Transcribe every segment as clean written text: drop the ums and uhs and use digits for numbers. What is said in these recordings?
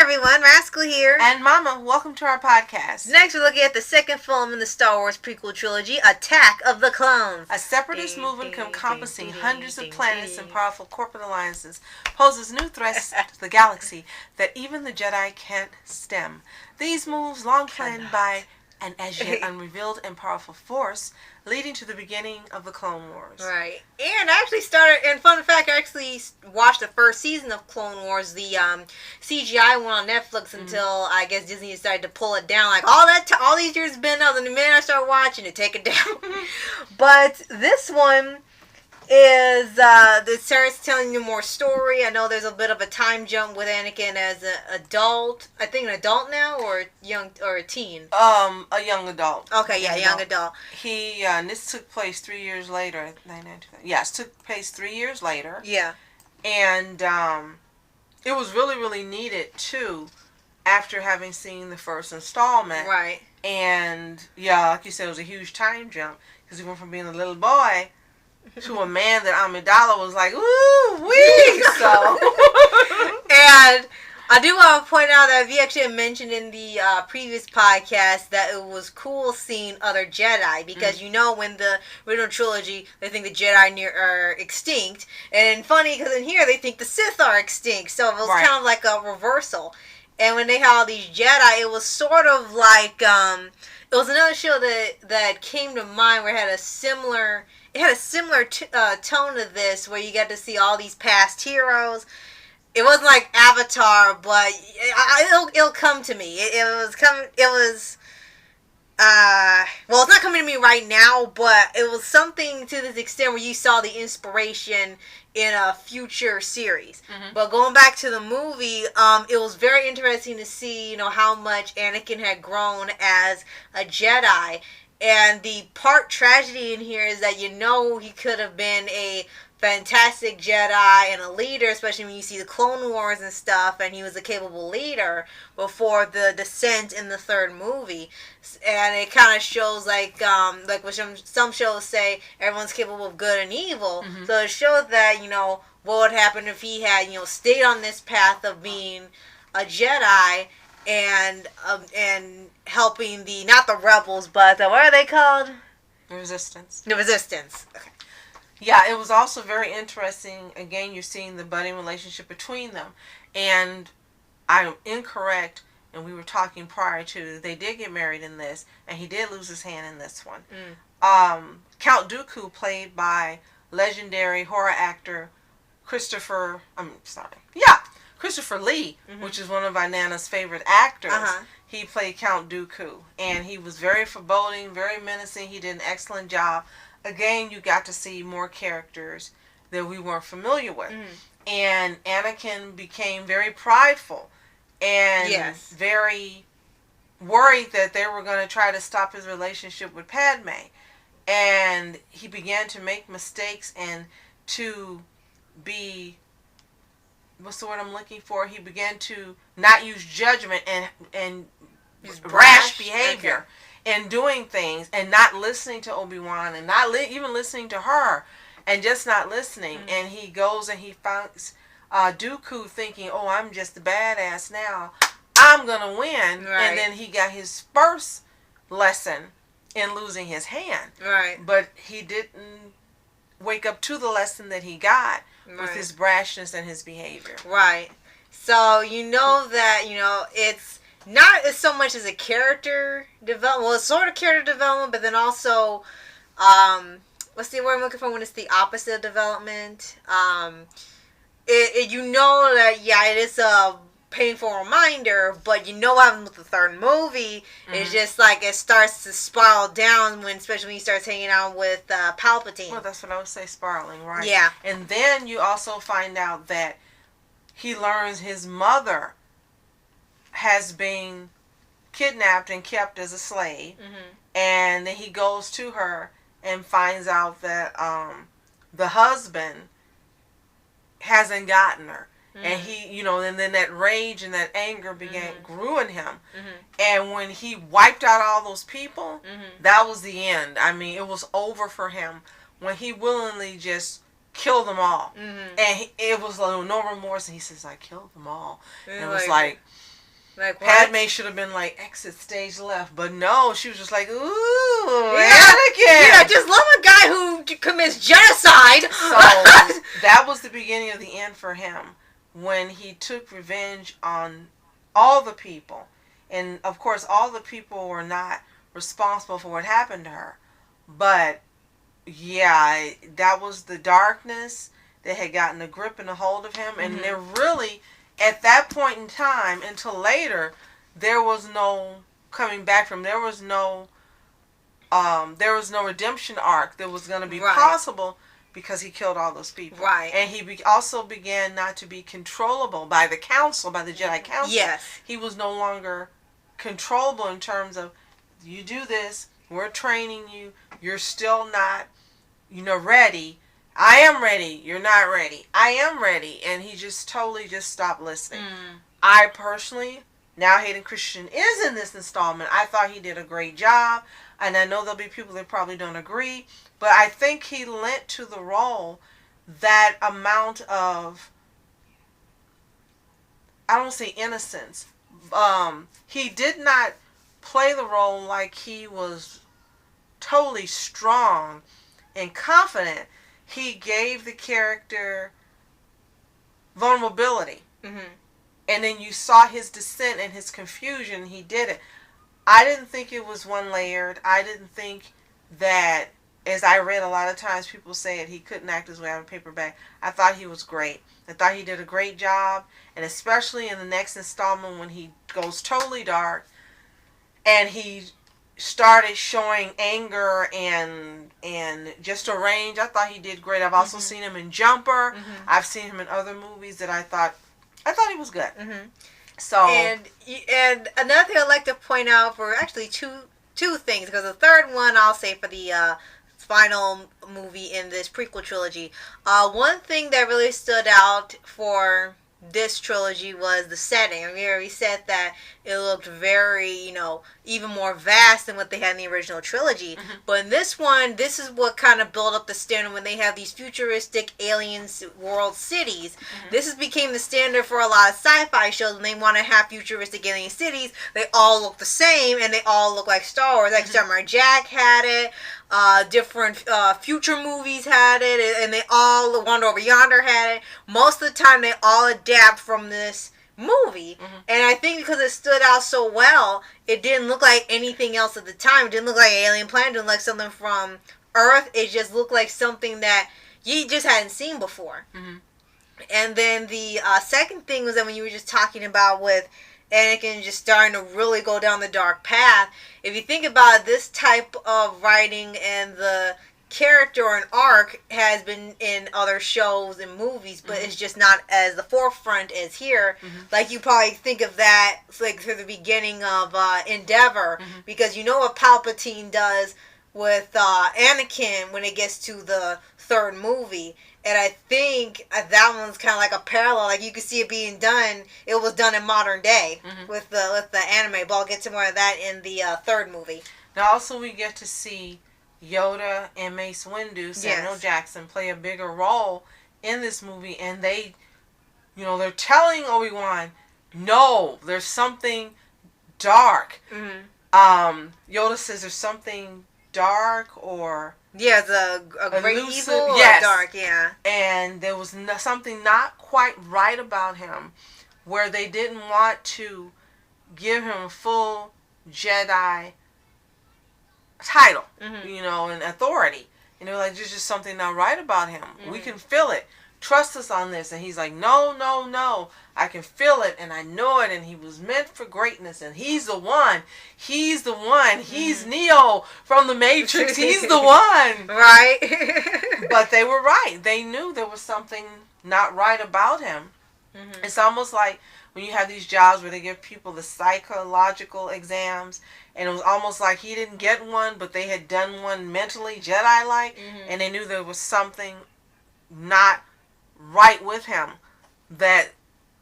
everyone, Rascal here. And Mama, welcome to our podcast. Next we're looking at the second film in the Star Wars prequel trilogy, Attack of the Clones. A separatist movement encompassing hundreds of planets and powerful corporate alliances poses new threats to the galaxy that even the Jedi can't stem. These moves, long planned by an as yet unrevealed and powerful force, leading to the beginning of the Clone Wars. Right. And I actually fun fact, I actually watched the first season of Clone Wars, the CGI one on Netflix, until I guess Disney decided to pull it down. Like, all these years it's been out, and the minute I started watching it, take it down. But this one is, it starts telling you more story. I know there's a bit of a time jump with Anakin as an adult. I think an adult now, or a teen? A young adult. Okay, yeah, young adult. This took place 3 years later. Yes, took place 3 years later. Yeah. And, it was really, really needed, too, after having seen the first installment. Right. And, yeah, like you said, it was a huge time jump, because he went from being a little boy to a man that Amidala was like, ooh, wee! So. And I do want to point out that we actually mentioned in the previous podcast that it was cool seeing other Jedi, because you know, when the original trilogy, they think the Jedi are extinct, and funny because in here they think the Sith are extinct, so it was kind of like a reversal. And when they had all these Jedi, it was sort of like it was another show that came to mind where it had a similar tone to this, where you got to see all these past heroes. It wasn't like Avatar, but it'll come to me. Well, it's not coming to me right now, but it was something to this extent where you saw the inspiration in a future series. But going back to the movie, it was very interesting to see, how much Anakin had grown as a Jedi. And the part tragedy in here is that he could have been a fantastic Jedi and a leader, especially when you see the Clone Wars and stuff, and he was a capable leader before the descent in the third movie. And it kind of shows like what some shows say, everyone's capable of good and evil. So it shows that, what would happen if he had, stayed on this path of being a Jedi and helping not the rebels, but what are they called? The Resistance. The Resistance. Okay. Yeah, it was also very interesting. Again, you're seeing the budding relationship between them. And I'm incorrect, and we were talking prior to, they did get married in this, and he did lose his hand in this one. Count Dooku, played by legendary horror actor Christopher Lee, which is one of our Nana's favorite actors. He played Count Dooku, and he was very foreboding, very menacing. He did an excellent job. Again, you got to see more characters that we weren't familiar with. And Anakin became very prideful and very worried that they were going to try to stop his relationship with Padme. And he began to make mistakes and to be, what's the word I'm looking for? He began to not use judgment and rash behavior. And doing things and not listening to Obi-Wan and not even listening to her and just not listening. And he goes and he finds Dooku thinking, oh, I'm just the badass now. I'm going to win. Right. And then he got his first lesson in losing his hand. Right. But he didn't wake up to the lesson that he got with his brashness and his behavior. Right. So that, it's not as so much as a character development. Well, it's sort of character development, but then also, what's the word I'm looking for when it's the opposite of development? It it is a painful reminder, but what happens with the third movie is just like it starts to spiral down especially when he starts hanging out with Palpatine. Well, that's what I would say, spiraling, right? Yeah. And then you also find out that he learns his mother has been kidnapped and kept as a slave, and then he goes to her and finds out that the husband hasn't gotten her, and he, and then that rage and that anger grew in him, and when he wiped out all those people, that was the end. I mean, it was over for him when he willingly just killed them all, and it was no remorse, and he says, I killed them all, and it was like, Like, what? Padme should have been like, exit stage left. But no, she was just like, ooh, yeah. Anakin. Yeah, just love a guy who commits genocide. So that was the beginning of the end for him. When he took revenge on all the people. And, of course, all the people were not responsible for what happened to her. But, yeah, that was the darkness that had gotten a grip and a hold of him. And there really, at that point in time, until later, there was no coming back from. There was no redemption arc that was going to be possible because he killed all those people. Right. And he also began not to be controllable by the council, by the Jedi Council. Yes. He was no longer controllable in terms of, you do this, we're training you, you're still not, ready. I am ready. You're not ready. I am ready. And he just totally just stopped listening. I personally, now Hayden Christensen is in this installment. I thought he did a great job. And I know there'll be people that probably don't agree. But I think he lent to the role that amount of, I don't say innocence. He did not play the role like he was totally strong and confident. He gave the character vulnerability. And then you saw his descent and his confusion. He did it. I didn't think it was one layered. I didn't think that, as I read a lot of times, people say it, he couldn't act his way out of a paper bag. I thought he was great. I thought he did a great job. And especially in the next installment when he goes totally dark and he started showing anger and just a range. I thought he did great. I've also seen him in Jumper. I've seen him in other movies that I thought he was good. So and another thing I'd like to point out for actually two things, because the third one I'll say for the final movie in this prequel trilogy. One thing that really stood out for this trilogy was the setting. I mean, we already said that it looked very, even more vast than what they had in the original trilogy. But in this one, this is what kind of built up the standard when they have these futuristic alien world cities. This became the standard for a lot of sci-fi shows when they want to have futuristic alien cities. They all look the same and they all look like Star Wars. Like Samurai Jack had it. Different future movies had it, and they all, Wonder Over Yonder had it. Most of the time they all adapt from this movie, and I think because it stood out so well, it didn't look like anything else at the time. It didn't look like an alien planet, it didn't look like something from Earth. It just looked like something that you just hadn't seen before. And then the second thing was that when you were just talking about with Anakin just starting to really go down the dark path. If you think about it, this type of writing and the character or an arc has been in other shows and movies, but it's just not as the forefront as here. Like you probably think of that like through the beginning of Endeavor, because you know what Palpatine does with Anakin when it gets to the third movie. And I think that one's kind of like a parallel. Like you can see it being done. It was done in modern day with the anime. But I'll get to more of that in the third movie. Now also we get to see Yoda and Mace Windu, Samuel Jackson, play a bigger role in this movie. And they, they're telling Obi-Wan, no, there's something dark. Yoda says there's something dark or... Yeah, it's a great elusive, evil or dark, yeah. And there was something not quite right about him where they didn't want to give him full Jedi title, and authority. And they were like, there's just something not right about him. We can feel it. Trust us on this. And he's like, no. I can feel it and I know it, and he was meant for greatness, and he's the one. He's Neo from the Matrix. He's the one. Right. But they were right. They knew there was something not right about him. It's almost like when you have these jobs where they give people the psychological exams, and it was almost like he didn't get one, but they had done one mentally, Jedi-like, and they knew there was something not right with him, that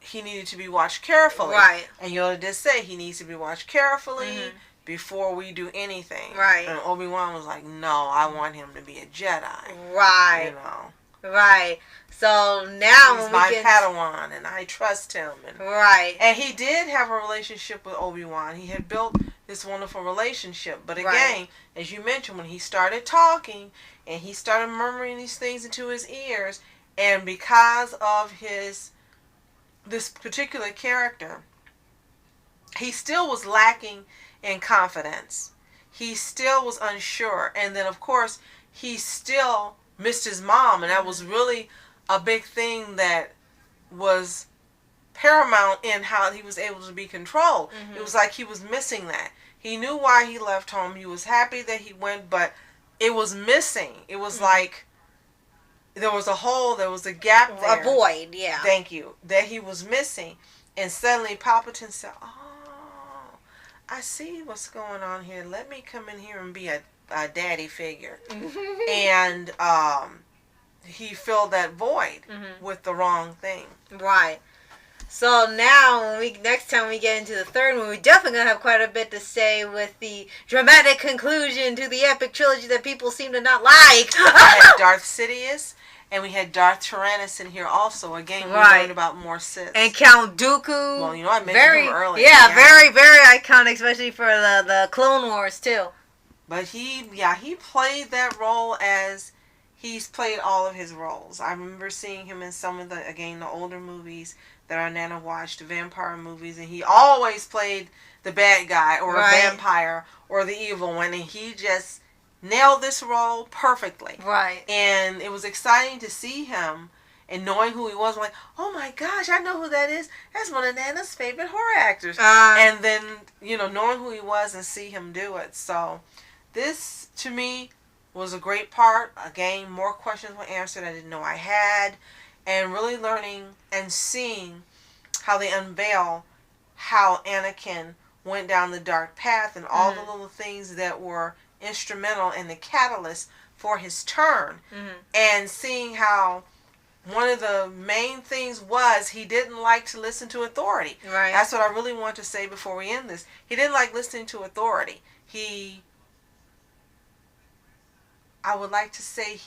he needed to be watched carefully. Right. And Yoda did say he needs to be watched carefully before we do anything. Right. And Obi-Wan was like, no, I want him to be a Jedi. Right. Right. So now he's my Padawan, and I trust him. And he did have a relationship with Obi-Wan. He had built this wonderful relationship. But again, as you mentioned, when he started talking and he started murmuring these things into his ears, and because of this particular character, he still was lacking in confidence. He still was unsure. And then, of course, he still missed his mom, and that was really a big thing that was paramount in how he was able to be controlled. It was like he was missing that. He knew why he left home. He was happy that he went, but it was missing. It was like there was a hole, there was a gap there. A void, yeah. Thank you. That he was missing. And suddenly Palpatine said, oh, I see what's going on here. Let me come in here and be a daddy figure. And he filled that void with the wrong thing. Right. So now, next time we get into the third one, we're definitely going to have quite a bit to say with the dramatic conclusion to the epic trilogy that people seem to not like. We had Darth Sidious, and we had Darth Tyrannus in here also. Again, we learned about more Sith. And Count Dooku. Well, you know, I mentioned him earlier. Yeah, very, very iconic, especially for the Clone Wars, too. But he played that role as he's played all of his roles. I remember seeing him in some of the older movies that our Nana watched, the vampire movies, and he always played the bad guy or a vampire or the evil one, and he just nailed this role perfectly. Right. And it was exciting to see him and knowing who he was. I'm like, oh my gosh, I know who that is. That's one of Nana's favorite horror actors. And then, knowing who he was and see him do it. So this, to me, was a great part. Again, more questions were answered I didn't know I had. And really learning and seeing how they unveil how Anakin went down the dark path and all the little things that were instrumental in the catalyst for his turn. And seeing how one of the main things was he didn't like to listen to authority. Right. That's what I really want to say before we end this. He didn't like listening to authority. I would like to say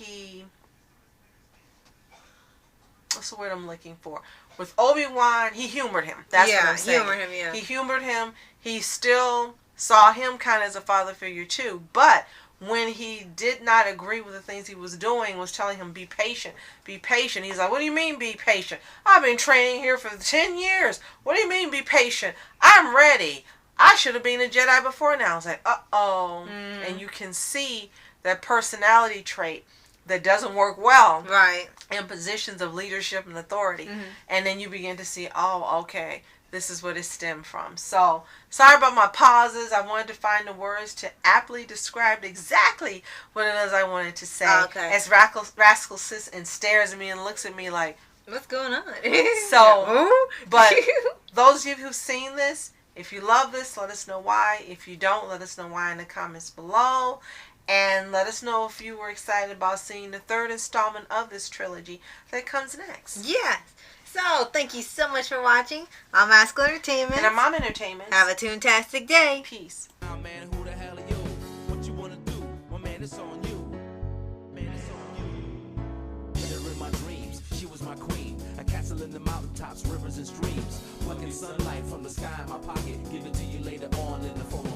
what's the word I'm looking for? With Obi-Wan, he humored him. That's what I'm saying. Humored him, yeah. He humored him. He still saw him kind of as a father figure too. But when he did not agree with the things he was doing, was telling him, be patient, be patient. He's like, what do you mean be patient? I've been training here for 10 years. What do you mean be patient? I'm ready. I should have been a Jedi before now. I was like, uh-oh. And you can see that personality trait that doesn't work well in positions of leadership and authority. And then you begin to see, oh, okay, this is what it stemmed from. So, sorry about my pauses. I wanted to find the words to aptly describe exactly what it is I wanted to say. As Rascal sits and stares at me and looks at me like, what's going on? So, but those of you who've seen this, if you love this, let us know why. If you don't, let us know why in the comments below. And let us know if you were excited about seeing the third installment of this trilogy that comes next. Yes. So, thank you so much for watching. I'm Masculine Entertainment. And I'm Mom Entertainment. Have a toontastic day. Peace. Now, man, who the hell are you? What you want to do? Well, man, it's on you. Man, it's on you. Put her in my dreams. She was my queen. A castle in the mountaintops, rivers and streams. Plucking sunlight from the sky in my pocket. Give it to you later on in the phone.